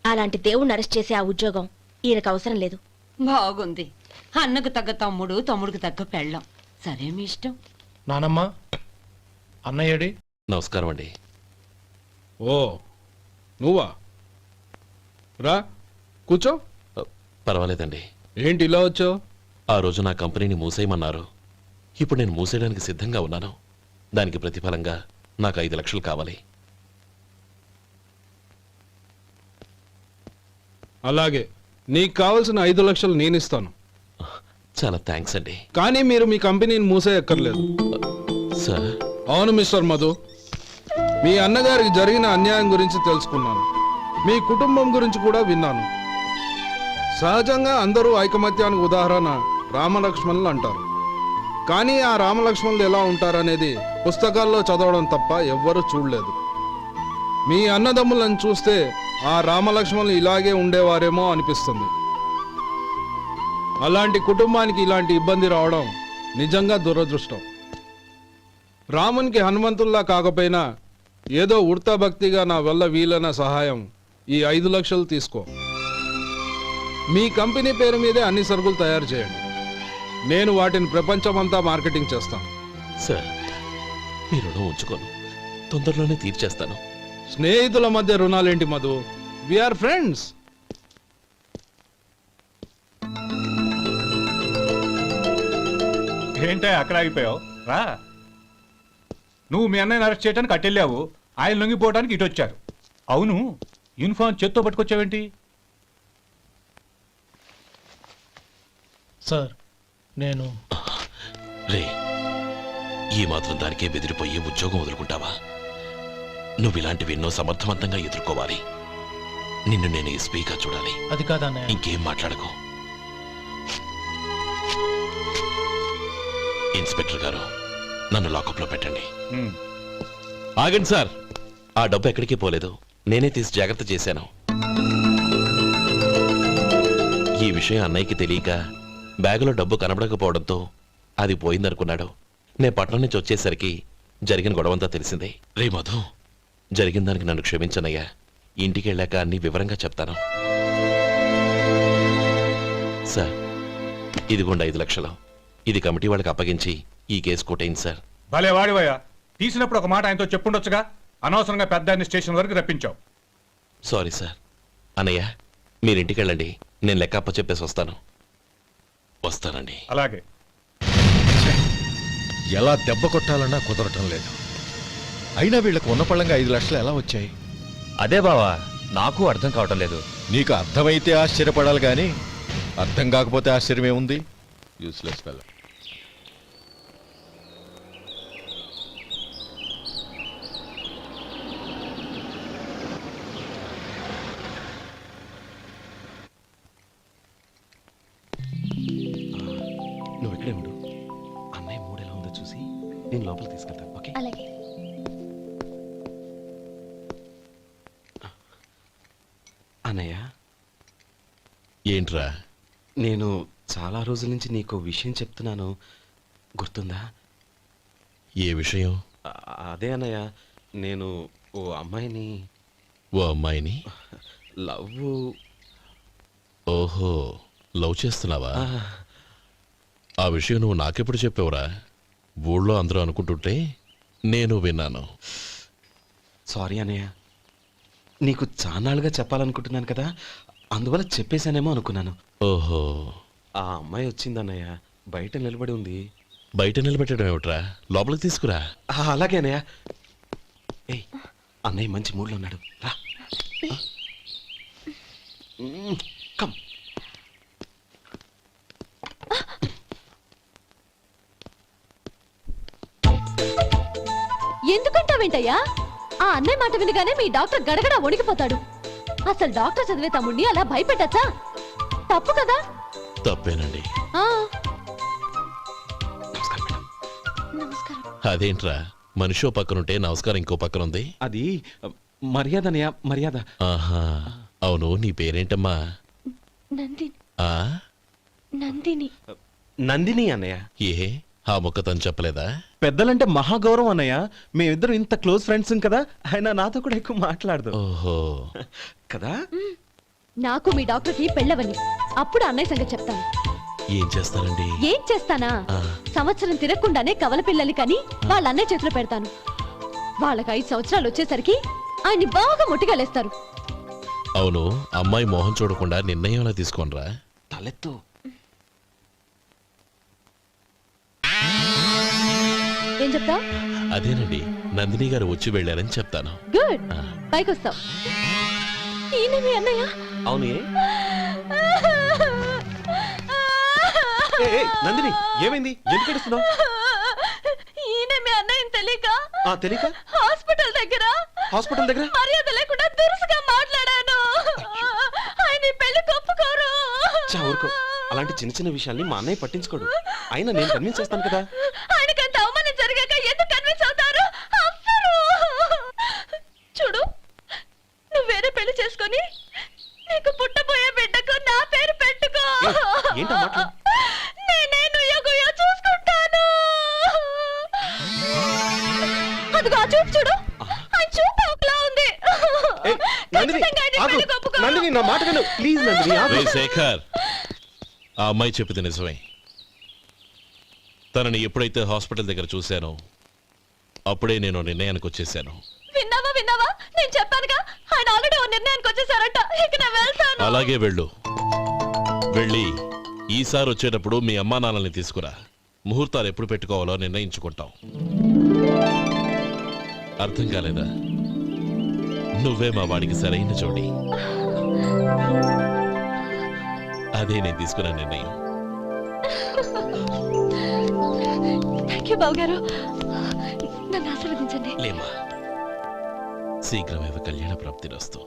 అలాంటి దేవుణ్ణి అరెస్ట్ చేసే ఆ ఉద్యోగం ఈయనకు అవసరం లేదు. బాగుంది. అన్నకు తగ్గ తమ్ముడు, తమ్ముడికి తగ్గ పెళ్ళాం. సరే, మీ ఇష్టం. నానమ్మ, అన్నయ్యడి. నమస్కారం అండి. ఓ నువ్వా? రా కూర్చో. పర్వాలేదండి. ఏంటి ఇలా వచ్చావు? ఆ రోజు నా కంపెనీని మూసేయమన్నారు. ఇప్పుడు నేను మూసేయడానికి సిద్ధంగా ఉన్నాను. దానికి ప్రతిఫలంగా నాకు 5 లక్షలు కావాలి. అలాగే, నీకు కావాల్సిన 5 లక్షలు నేను ఇస్తాను. చాలా థ్యాంక్స్ అండి. కానీ మీరు మీ కంపెనీని మూసేయక్కర్లేదు. సార్, అవును మిస్టర్ మధు, మీ అన్నగారికి జరిగిన అన్యాయం గురించి తెలుసుకున్నాను. మీ కుటుంబం గురించి కూడా విన్నాను. సహజంగా అందరూ ఐకమత్యానికి ఉదాహరణ రామలక్ష్మణులు అంటారు. కానీ ఆ రామలక్ష్మణులు ఎలా ఉంటారనేది పుస్తకాల్లో చదవడం తప్ప ఎవ్వరూ చూడలేదు. మీ అన్నదమ్ములను చూస్తే ఆ రామలక్ష్మణులు ఇలాగే ఉండేవారేమో అనిపిస్తుంది. అలాంటి కుటుంబానికి ఇలాంటి ఇబ్బంది రావడం నిజంగా దురదృష్టం. రామునికి హనుమంతుల్లా కాకపోయినా ఏదో ఉడతాభక్తిగా నా వల్ల వీలైన సహాయం ఈ 5 లక్షలు తీసుకో. మీ కంపెనీ పేరు మీదే అన్ని సరుకులు తయారు చేయండి. నేను వాటిని ప్రపంచమంతా మార్కెటింగ్ చేస్తాను. సార్, మీ రుణం ఉంచుకోను, తొందరలోనే తీర్చేస్తాను. స్నేహితుల మధ్య రుణాలేంటి మధు? We are friends. ఏంటే అక్కడ ఆగిపోయావు? రా. నువ్వు మీ అన్నయ్యని అరెస్ట్ చేయడానికి అట్టెళ్ళావు, ఆయన లొంగిపోవడానికి ఇటు వచ్చారు. అవును, యూనిఫామ్ చేత్తో పట్టుకొచ్చావేంటి? సార్, నేను రే, ఈ మాత్రం దానికే బెదిరిపోయి ఉద్యోగం వదులుకుంటావా? నువ్వు ఇలాంటివి ఎన్నో సమర్థవంతంగా ఎదుర్కోవాలి. నిన్ను నేను ఎస్పీగా చూడాలి. అది కాదన్నయ్య. ఇంకేం మాట్లాడకు. ఇన్స్పెక్టర్ గారు, నన్ను లాకప్లో పెట్టండి. ఆగండి సార్, ఆ డబ్బు ఎక్కడికి పోలేదు, నేనే తీసి జాగ్రత్త చేశాను. ఈ విషయం అన్నయ్యకి తెలియక బ్యాగులో డబ్బు కనబడకపోవడంతో అది పోయిందనుకున్నాడు. నే పట్నం నుంచి వచ్చేసరికి జరిగిన గొడవంతా తెలిసిందే. రే మధు, జరిగిన దానికి నన్ను క్షమించనయ్యా. ఇంటికి వెళ్ళాక అన్ని వివరంగా చెప్తాను. సార్, ఇదిగోండి 5 లక్షలు. ఇది కమిటీ వాళ్ళకి అప్పగించి ఈ కేసు కొట్టేయండి సార్. భలే వాడివయ్యా, తీసినప్పుడు ఒక మాట ఆయనతో చెప్పుండొచ్చుగా. అనవసరంగా పెద్ద ఆయన స్టేషన్ వరకు రప్పించావు. Sorry sir. అన్నయ్య, మీరింటికి వెళ్ళండి, నేను లెక్క అప్ప చెప్పేసి వస్తాను. వస్తానండి. అలాగే. ఎలా దెబ్బ కొట్టాలన్నా కుదరటం లేదు. అయినా వీళ్ళకు ఉన్న పళ్ళంగా 5 లక్షలు ఎలా వచ్చాయి? అదే బావా, నాకు అర్థం కావటం లేదు. నీకు అర్థమైతే ఆశ్చర్యపడాలి కానీ అర్థం కాకపోతే ఆశ్చర్యమేముంది? Useless fellow. నువ్వు ఇక్కడే ఉండు. అన్నయ్య మూడు ఎలా ఉందో చూసి నేను లోపల తీసుకెళ్తాను. ఓకే? అలాగే. అన్నయ్య, ఏంట్రా? నేను చాలా రోజుల నుంచి నీకు విషయం చెప్తున్నాను, గుర్తుందా? ఏ విషయం? అదే అన్నయ్య, నేను ఓ అమ్మాయిని ఓ అమ్మాయిని లవ్. ఓహో, లవ్ చేస్తున్నావా? ఆ విషయం నువ్వు నాకెప్పుడు చెప్పావురా? ఊళ్ళో అందరూ అనుకుంటుంటే నేను విన్నాను. సారీ అన్నయ్య, నీకు చాన్నాళ్ళుగా చెప్పాలనుకుంటున్నాను కదా, అందువల్ల చెప్పేశానేమో అనుకున్నాను. ఓహో, ఆ అమ్మాయి వచ్చిందన్నయ్య, బయట నిలబడి ఉంది. బయట నిలబెట్టడం ఏమిట్రా, లోపలికి తీసుకురా. అలాగే అన్నయ్య. ఏయ్, అన్నయ్య మంచి మూడ్లో ఉన్నాడు, రా. కమ్. ఎందుకంటావేంటయ్యా? ఆ అన్నయ్య మాట వినగానే మీ డాక్టర్ గడగడ వణికిపోతాడు. అసలు డాక్టర్ చదివే తమ్ముడిని అలా భయపెట్టచ్చా? తప్పు కదా. తప్పేనండి. ఆ, నమస్కారం. అదేంట్రా, మనిషో పక్కనుంటే నమస్కారం ఇంకో పక్కన ఉంది. అది మర్యాద అన్నయ్య, మర్యాద. ఆహా, అవును, నీ పేరేంటమ్మా? నందిని. ఆ నందిని. నందిని అన్నయ్య. ఏ, ఆ ముక్క తను చెప్పలేదా? పెద్దలంటే మహాగౌరవం అన్నయ్య. మేమిద్దరం ఇంత క్లోజ్ ఫ్రెండ్స్ కదా, ఆయన నాతో కూడా ఎక్కువ మాట్లాడదు. ఓహో, కదా. నాకు మీ డాక్టర్కి పెళ్ళవని, అప్పుడు అన్నయ్య సంగతి చెప్తాను. ఏం చేస్తారండి? ఏం చేస్తానా? సంవత్సరం తిరగకుండానే కవల పిల్లల్ని కని వాళ్ళ అన్నయ్య చేతిలో పెడతాను. వాళ్ళకి 5 సంవత్సరాలు వచ్చేసరికి ఆయన్ని బాగా ముట్టిగలేస్తారు. అవును, అమ్మాయి మోహం చూడకుండా నిర్ణయం ఎలా తీసుకోనరా? తలెత్తు. ఏం చెప్తా? అదేనండి, నందిని గారు వచ్చి వెళ్ళారని చెప్తాను. గుడ్, పైకి వస్తావు. ఈయన మీ అన్నయ్య? అవును. నందిని, ఏమైంది? ఎందుకు ఏడుస్తున్నావు? ఈయన మీ అన్నయ్యని తెలియక తెలియక హాస్పిటల్ దగ్గర మర్యాద లేకుండా దురుసుగా మాట్లాడాను. ఆయన ఈ పెళ్లికి ఒప్పుకోరు. ఊరుకో, అలాంటి చిన్న చిన్న విషయాల్ని మా అన్నయ్య పట్టించుకోడు. అయినా నేను కన్విన్స్ చేస్తాను కదా. ఆయనకి అంత అవమానం జరిగాక ఎందుకు కన్విన్స్ అవుతారు? అవ్వరు. చూడు, నువ్వు వేరే పెళ్లి చేసుకొని నీకు పుట్టబోయే బిడ్డకు నా పేరు పెట్టుకో. ఏంటా మాటలు? నేనే నుయ్యగుయ్య చూసుకుంటాను. అదిగో ఆ చూపు చూడు, ఆ చూపు ఒకలా ఉంది. ఖచ్చితంగా ఆయన ఈ పెళ్లికి ఒప్పుకోరు. నందిని, నా మాట విను ప్లీజ్. నందిని, రే శేఖర్, ఆ అమ్మాయి చెప్పింది నిజమే. తనని ఎప్పుడైతే హాస్పిటల్ దగ్గర చూశానో అప్పుడే నేను నిర్ణయానికి వచ్చేసాను. విన్నావా? నేను చెప్పానుగా, ఆయన ఆల్రెడీ ఓ నిర్ణయానికి వచ్చేసారట. ఇక నేను వెళ్తాను. అలాగే వెళ్ళు. వెళ్ళి ఈసారి వచ్చేటప్పుడు మీ అమ్మా నాన్నల్ని తీసుకురా. ముహూర్తాలు ఎప్పుడు పెట్టుకోవాలో నిర్ణయించుకుంటాం. అర్థం కాలేదా? నువ్వే మా వాడికి సరైన జోడి. అదే నేను తీసుకున్న నిర్ణయం. థ్యాంక్ యూ బాబు గారు, నన్ను ఆశీర్వదించండి. లేమ్మా, శీఘ్రమేవ కళ్యాణ ప్రాప్తిరస్తు.